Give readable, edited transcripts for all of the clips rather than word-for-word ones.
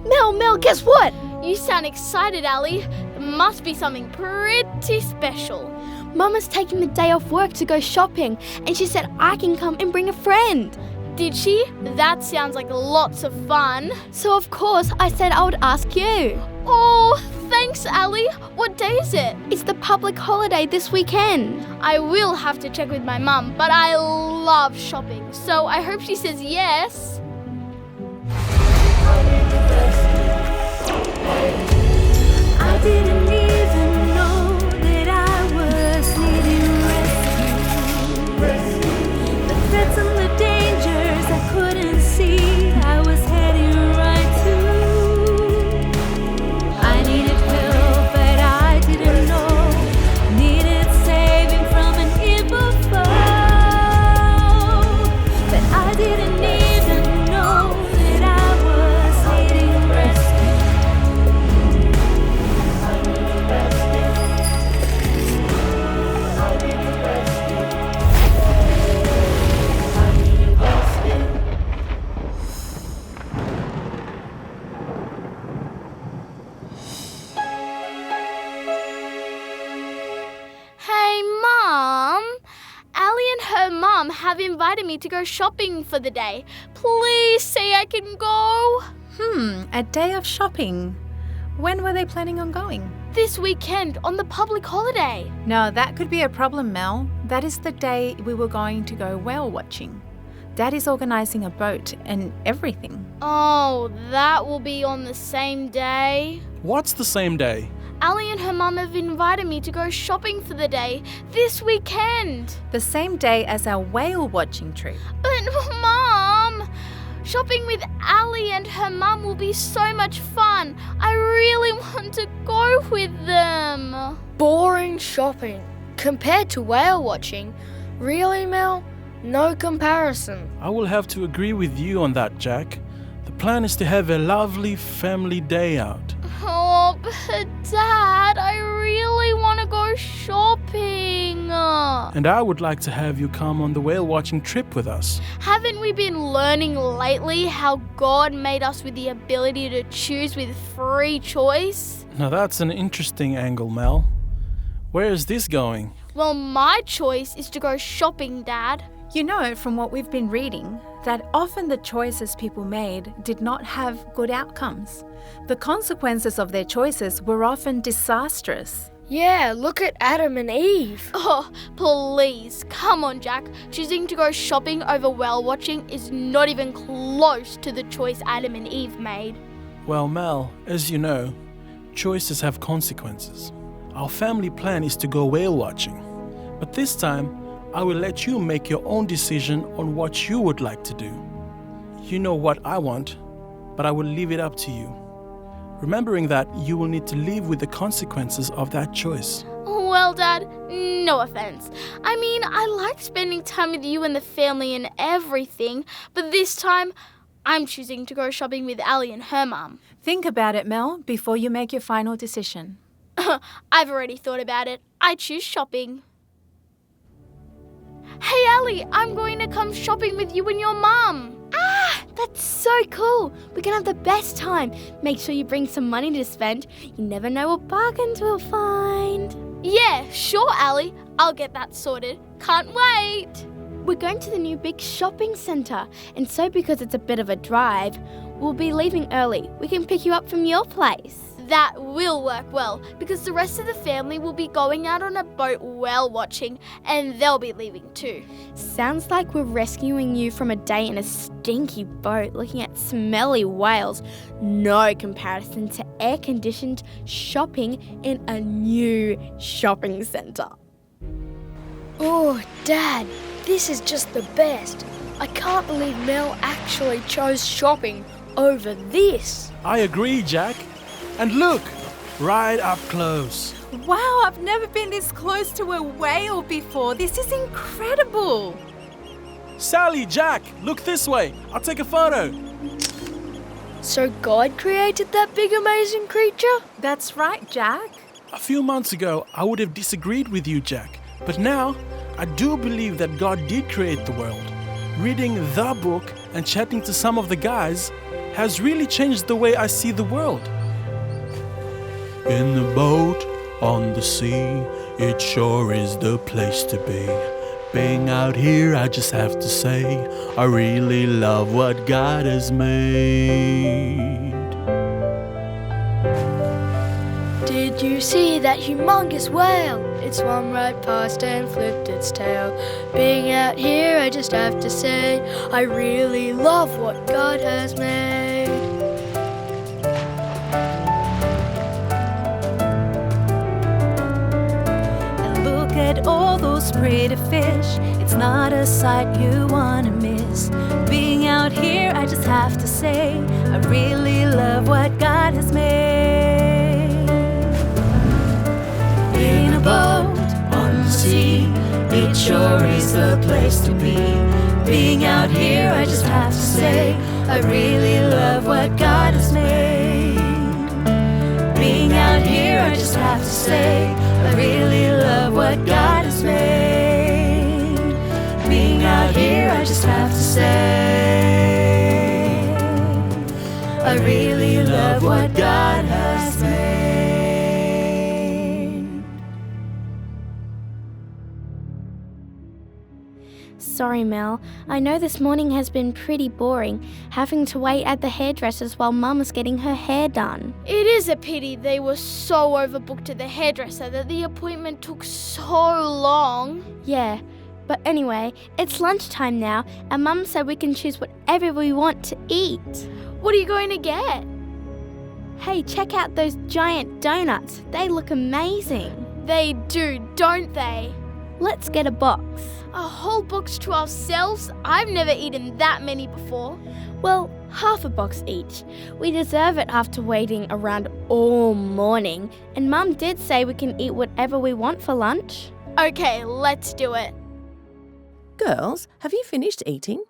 Mel, guess what? You sound excited, Ali. It must be something pretty special. Mama's taking the day off work to go shopping, and she said I can come and bring a friend. Did she? That sounds like lots of fun. So of course I said I would ask you. Oh, thanks, Ali. What day is it? It's the public holiday this weekend. I will have to check with my mum, but I love shopping, so I hope she says yes. I didn't even know that I was needing rescue. The threats and the dangers I couldn't see, I was heading right to. I needed help, but I didn't know. Needed saving from an evil foe. But I didn't even know that I was needing rescue. Hey, Mum. Ali and her mum have invited me to go shopping for the day. Please say I can go. A day of shopping. When were they planning on going? This weekend on the public holiday. No, that could be a problem, Mel. That is the day we were going to go whale watching. Dad is organising a boat and everything. Oh, that will be on the same day. What's the same day? Ali and her mum have invited me to go shopping for the day this weekend. The same day as our whale watching trip. But Mum, shopping with Ali and her mum will be so much fun. I really want to go with them. Boring shopping. Compared to whale watching. Really, Mel? No comparison. I will have to agree with you on that, Jack. The plan is to have a lovely family day out. Oh, but Dad, I really want to go shopping. And I would like to have you come on the whale watching trip with us. Haven't we been learning lately how God made us with the ability to choose with free choice? Now that's an interesting angle, Mel. Where is this going? Well, my choice is to go shopping, Dad. You know from what we've been reading that often the choices people made did not have good outcomes. The consequences of their choices were often disastrous. Yeah, look at Adam and Eve. Oh, please. Come on, Jack. Choosing to go shopping over whale watching is not even close to the choice Adam and Eve made. Well, Mel, as you know, choices have consequences. Our family plan is to go whale watching. But this time, I will let you make your own decision on what you would like to do. You know what I want, but I will leave it up to you. Remembering that you will need to live with the consequences of that choice. Well, Dad, no offense. I mean, I like spending time with you and the family and everything, but this time, I'm choosing to go shopping with Ali and her mum. Think about it, Mel, before you make your final decision. I've already thought about it. I choose shopping. Hey, Ali, I'm going to come shopping with you and your mum. That's so cool. We're going to have the best time. Make sure you bring some money to spend. You never know what bargains we'll find. Yeah, sure, Ali. I'll get that sorted. Can't wait. We're going to the new big shopping centre, and so because it's a bit of a drive, we'll be leaving early. We can pick you up from your place. That will work well because the rest of the family will be going out on a boat whale watching and they'll be leaving too. Sounds like we're rescuing you from a day in a stinky boat looking at smelly whales. No comparison to air-conditioned shopping in a new shopping centre. Oh, Dad, this is just the best. I can't believe Mel actually chose shopping over this. I agree, Jack. And look, right up close. Wow, I've never been this close to a whale before. This is incredible. Sally, Jack, look this way. I'll take a photo. So God created that big amazing creature? That's right, Jack. A few months ago, I would have disagreed with you, Jack. But now, I do believe that God did create the world. Reading the book and chatting to some of the guys has really changed the way I see the world. In the boat, on the sea, it sure is the place to be. Being out here, I just have to say, I really love what God has made. Did you see that humongous whale? It swam right past and flipped its tail. Being out here, I just have to say, I really love what God has made. And look at all those pretty fish. It's not a sight you wanna miss. Being out here, I just have to say, I really love what God has made. In a boat on the sea, it sure is the place to be. Being out here, I just have to say, I really love what God has made. Being out here, I just have to say, I really love what God has made. Being out here, I just have to say, I really love what God has made. Sorry, Mel. I know this morning has been pretty boring, having to wait at the hairdresser's while Mum was getting her hair done. It is a pity they were so overbooked at the hairdresser that the appointment took so long. Yeah, but anyway, it's lunchtime now, and Mum said we can choose whatever we want to eat. What are you going to get? Hey, check out those giant donuts. They look amazing. They do, don't they? Let's get a box. A whole box to ourselves? I've never eaten that many before. Well, half a box each. We deserve it after waiting around all morning, and Mum did say we can eat whatever we want for lunch. Okay, let's do it. Girls, have you finished eating?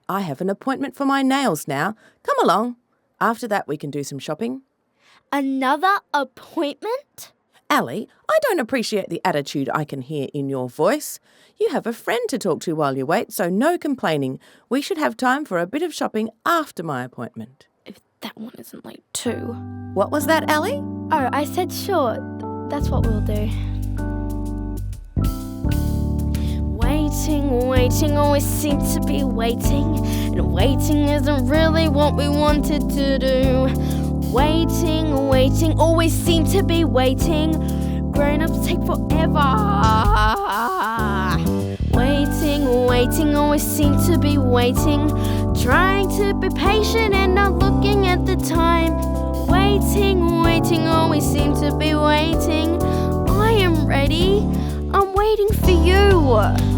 I have an appointment for my nails now. Come along. After that, we can do some shopping. Another appointment? Ali, I don't appreciate the attitude I can hear in your voice. You have a friend to talk to while you wait, so no complaining. We should have time for a bit of shopping after my appointment. If that one isn't late too. What was that, Ali? Oh, I said sure. That's what we'll do. Waiting, always seem to be waiting. And waiting isn't really what we wanted to do. Waiting, always seem to be waiting. Grown-ups take forever. Waiting, always seem to be waiting. Trying to be patient and not looking at the time. Waiting, always seem to be waiting. I am ready. I'm waiting for you.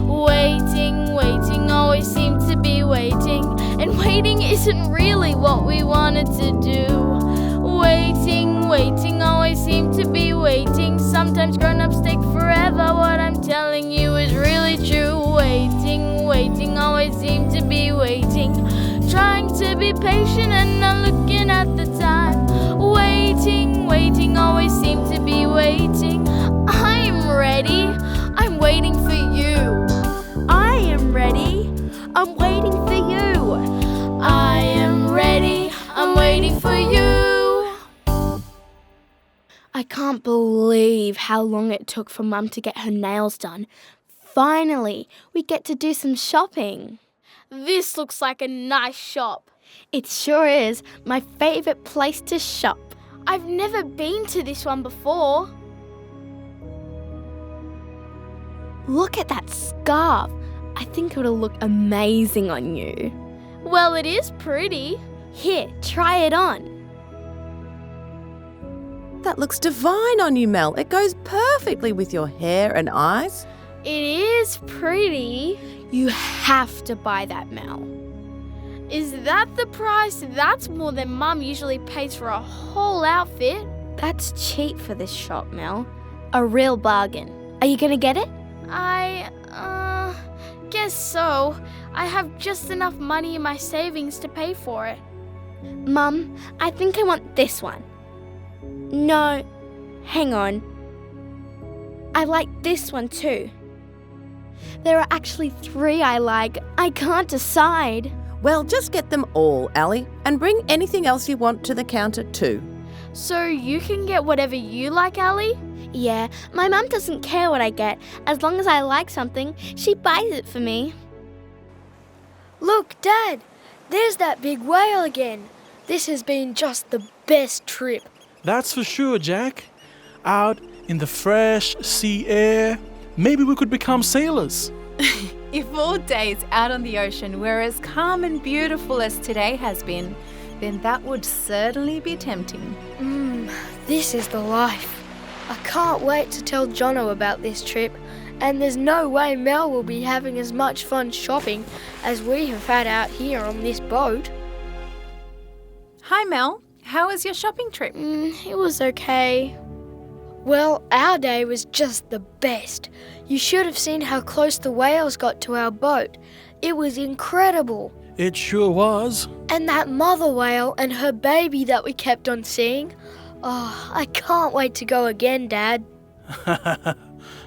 Waiting, always seem to be waiting. And waiting isn't really what we wanted to do. Waiting, always seem to be waiting. Sometimes grown-ups take forever. What I'm telling you is really true. Waiting, always seem to be waiting. Trying to be patient and not looking at the time. Waiting, always seem to be waiting. I'm ready. I'm waiting for you. I am ready. I'm waiting for you. I am ready. I'm waiting for you. I can't believe how long it took for Mum to get her nails done. Finally, we get to do some shopping. This looks like a nice shop. It sure is my favourite place to shop. I've never been to this one before. Look at that scarf. I think it'll look amazing on you. Well, it is pretty. Here, try it on. That looks divine on you, Mel. It goes perfectly with your hair and eyes. It is pretty. You have to buy that, Mel. Is that the price? That's more than Mum usually pays for a whole outfit. That's cheap for this shop, Mel. A real bargain. Are you gonna get it? I guess so. I have just enough money in my savings to pay for it. Mum, I think I want this one. No, hang on. I like this one too. There are actually 3 I like. I can't decide. Well, just get them all, Ali, and bring anything else you want to the counter too. So you can get whatever you like, Ali? Yeah, my mum doesn't care what I get. As long as I like something, she buys it for me. Look, Dad, there's that big whale again. This has been just the best trip. That's for sure, Jack. Out in the fresh sea air, maybe we could become sailors. If all days out on the ocean were as calm and beautiful as today has been, then that would certainly be tempting. This is the life. I can't wait to tell Jono about this trip, and there's no way Mel will be having as much fun shopping as we have had out here on this boat. Hi, Mel. How was your shopping trip? It was okay. Well, our day was just the best. You should have seen how close the whales got to our boat. It was incredible. It sure was. And that mother whale and her baby that we kept on seeing. Oh, I can't wait to go again, Dad.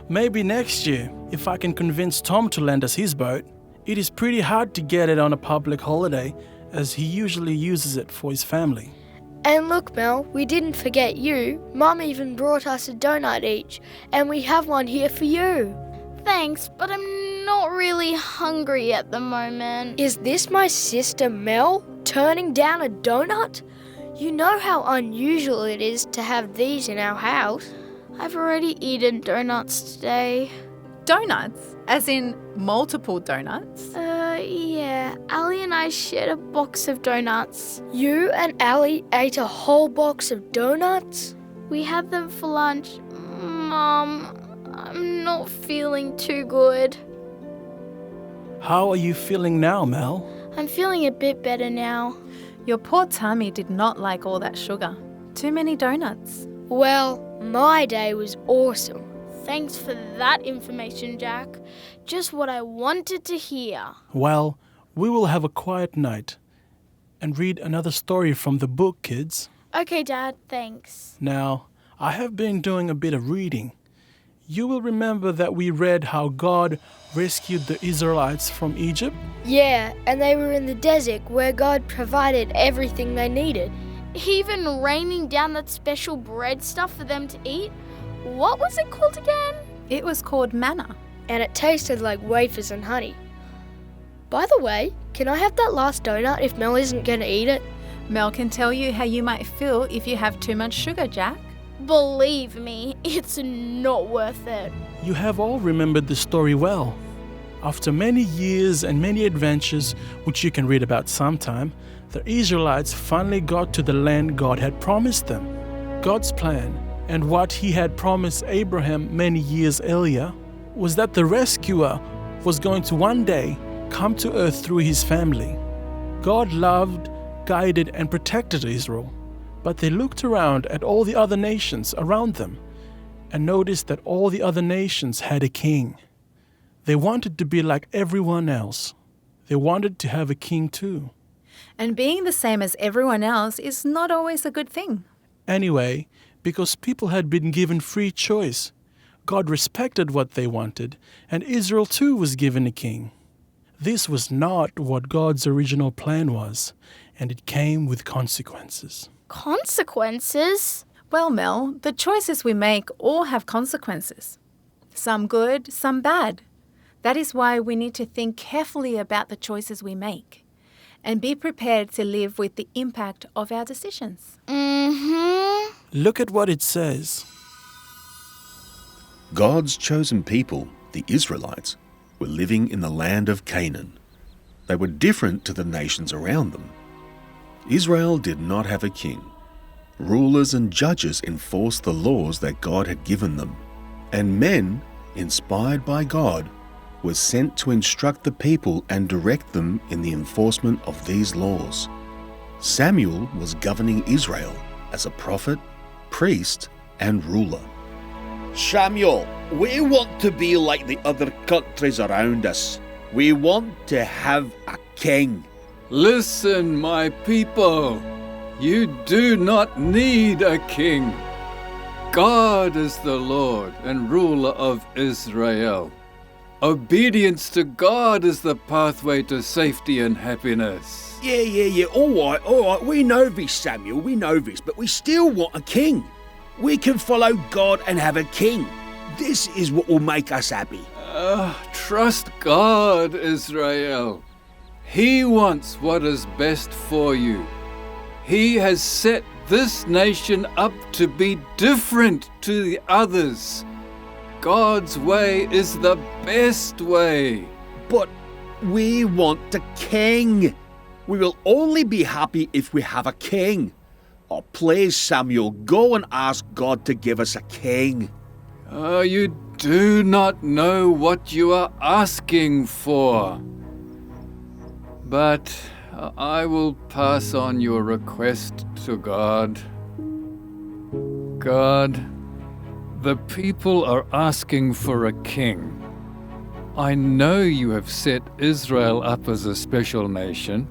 Maybe next year, if I can convince Tom to lend us his boat. It is pretty hard to get it on a public holiday, as he usually uses it for his family. And look, Mel, we didn't forget you. Mum even brought us a donut each, and we have one here for you. Thanks, but I'm not really hungry at the moment. Is this my sister Mel turning down a donut? You know how unusual it is to have these in our house. I've already eaten donuts today. Donuts? As in multiple donuts? Yeah. Ali and I shared a box of donuts. You and Ali ate a whole box of donuts? We had them for lunch. Mum, I'm not feeling too good. How are you feeling now, Mel? I'm feeling a bit better now. Your poor tummy did not like all that sugar. Too many donuts. Well, my day was awesome. Thanks for that information, Jack. Just what I wanted to hear. Well, we will have a quiet night and read another story from the book, kids. Okay, Dad, thanks. Now, I have been doing a bit of reading. You will remember that we read how God rescued the Israelites from Egypt? Yeah, and they were in the desert where God provided everything they needed. Even raining down that special bread stuff for them to eat? What was it called again? It was called manna. And it tasted like wafers and honey. By the way, can I have that last donut if Mel isn't going to eat it? Mel can tell you how you might feel if you have too much sugar, Jack. Believe me, it's not worth it. You have all remembered the story well. After many years and many adventures, which you can read about sometime, the Israelites finally got to the land God had promised them. God's plan, and what he had promised Abraham many years earlier, was that the rescuer was going to one day come to earth through his family. God loved, guided, and protected Israel, but they looked around at all the other nations around them and noticed that all the other nations had a king. They wanted to be like everyone else. They wanted to have a king too. And being the same as everyone else is not always a good thing. Anyway, because people had been given free choice, God respected what they wanted, and Israel too was given a king. This was not what God's original plan was, and it came with consequences. Consequences? Well, Mel, the choices we make all have consequences. Some good, some bad. That is why we need to think carefully about the choices we make and be prepared to live with the impact of our decisions. Look at what it says. God's chosen people, the Israelites, were living in the land of Canaan. They were different to the nations around them. Israel did not have a king. Rulers and judges enforced the laws that God had given them, and men, inspired by God, were sent to instruct the people and direct them in the enforcement of these laws. Samuel was governing Israel as a prophet, priest, and ruler. Samuel, we want to be like the other countries around us. We want to have a king. Listen, my people. You do not need a king. God is the Lord and ruler of Israel. Obedience to God is the pathway to safety and happiness. Yeah. All right. We know this, Samuel. We know this, but we still want a king. We can follow God and have a king. This is what will make us happy. Trust God, Israel. He wants what is best for you. He has set this nation up to be different to the others. God's way is the best way. But we want a king. We will only be happy if we have a king. Oh, please, Samuel, go and ask God to give us a king. You do not know what you are asking for. But I will pass on your request to God. God, the people are asking for a king. I know you have set Israel up as a special nation,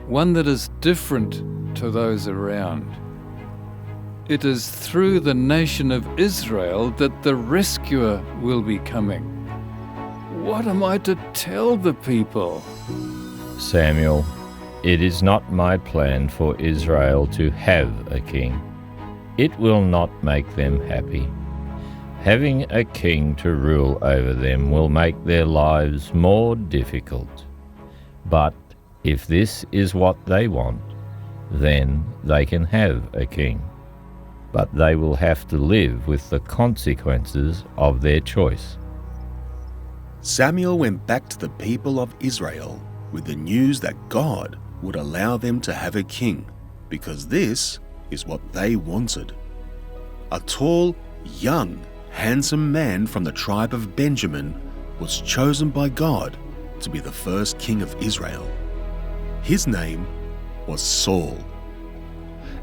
one that is different to those around. It is through the nation of Israel that the rescuer will be coming. What am I to tell the people? Samuel, it is not my plan for Israel to have a king. It will not make them happy. Having a king to rule over them will make their lives more difficult. But if this is what they want, then they can have a king. But they will have to live with the consequences of their choice. Samuel went back to the people of Israel with the news that God would allow them to have a king, because this is what they wanted. A tall, young, handsome man from the tribe of Benjamin was chosen by God to be the first king of Israel. His name was Saul.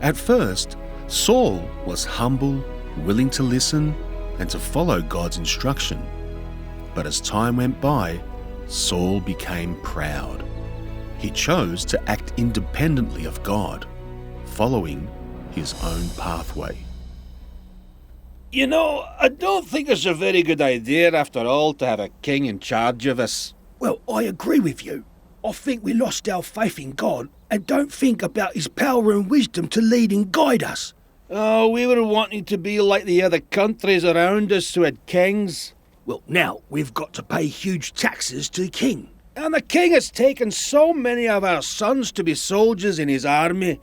At first, Saul was humble, willing to listen, and to follow God's instruction. But as time went by, Saul became proud. He chose to act independently of God, following his own pathway. You know, I don't think it's a very good idea after all to have a king in charge of us. Well, I agree with you. I think we lost our faith in God and don't think about his power and wisdom to lead and guide us. Oh, we were wanting to be like the other countries around us who had kings. Well, now we've got to pay huge taxes to the king. And the king has taken so many of our sons to be soldiers in his army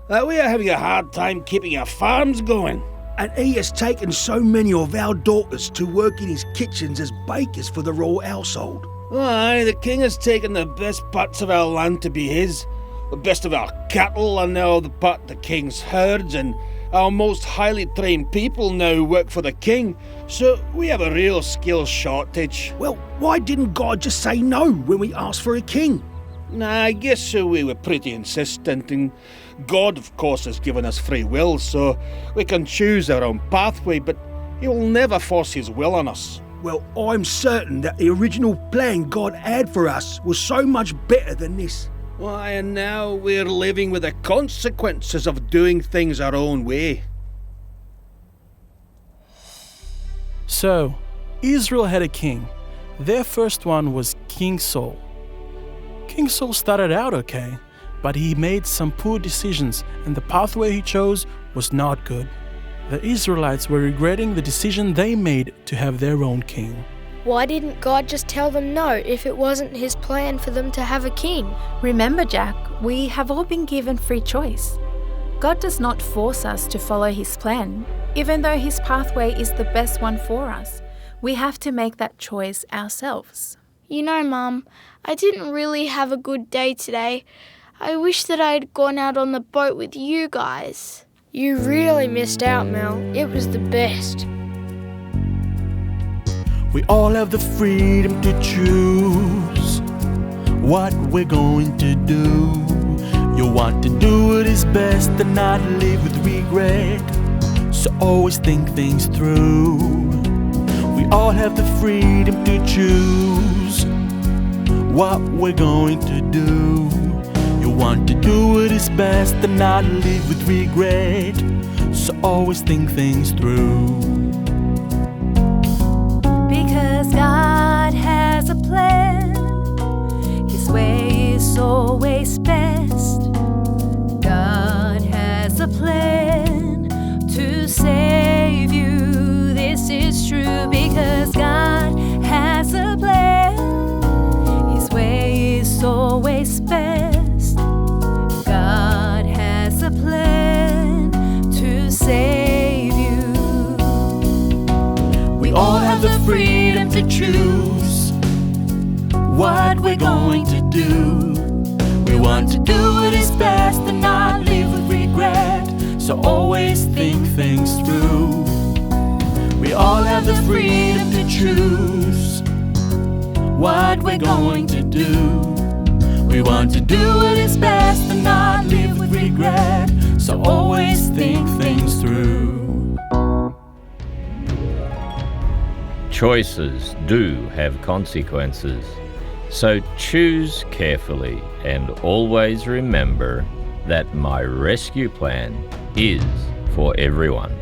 that we are having a hard time keeping our farms going. And he has taken so many of our daughters to work in his kitchens as bakers for the royal household. Aye, the king has taken the best parts of our land to be his. The best of our cattle are now the part of the king's herds, and our most highly trained people now work for the king, so we have a real skill shortage. Well, why didn't God just say no when we asked for a king? I guess we were pretty insistent, and God, of course, has given us free will, so we can choose our own pathway, but he will never force his will on us. Well, I'm certain that the original plan God had for us was so much better than this. Why, and now we're living with the consequences of doing things our own way. So, Israel had a king. Their first one was King Saul. King Saul started out okay, but he made some poor decisions, and the pathway he chose was not good. The Israelites were regretting the decision they made to have their own king. Why didn't God just tell them no if it wasn't his plan for them to have a king? Remember, Jack, we have all been given free choice. God does not force us to follow his plan. Even though his pathway is the best one for us, we have to make that choice ourselves. You know, Mum, I didn't really have a good day today. I wish that I had gone out on the boat with you guys. You really missed out, Mel. It was the best. We all have the freedom to choose what we're going to do. You want to do what is best and not live with regret, so always think things through. We all have the freedom to choose what we're going to do. You want to do what is best and not live with regret, so always think things through. Because God has way is always best. God has a plan to save you. This is true because God has a plan. His way is always best. God has a plan to save you. We all have the freedom to choose what we're going to do. We want to do what is best and not live with regret, so always think things through. We all have the freedom to choose what we're going to do. We want to do what is best and not live with regret, so always think things through. Choices do have consequences, so choose carefully and always remember that my rescue plan is for everyone.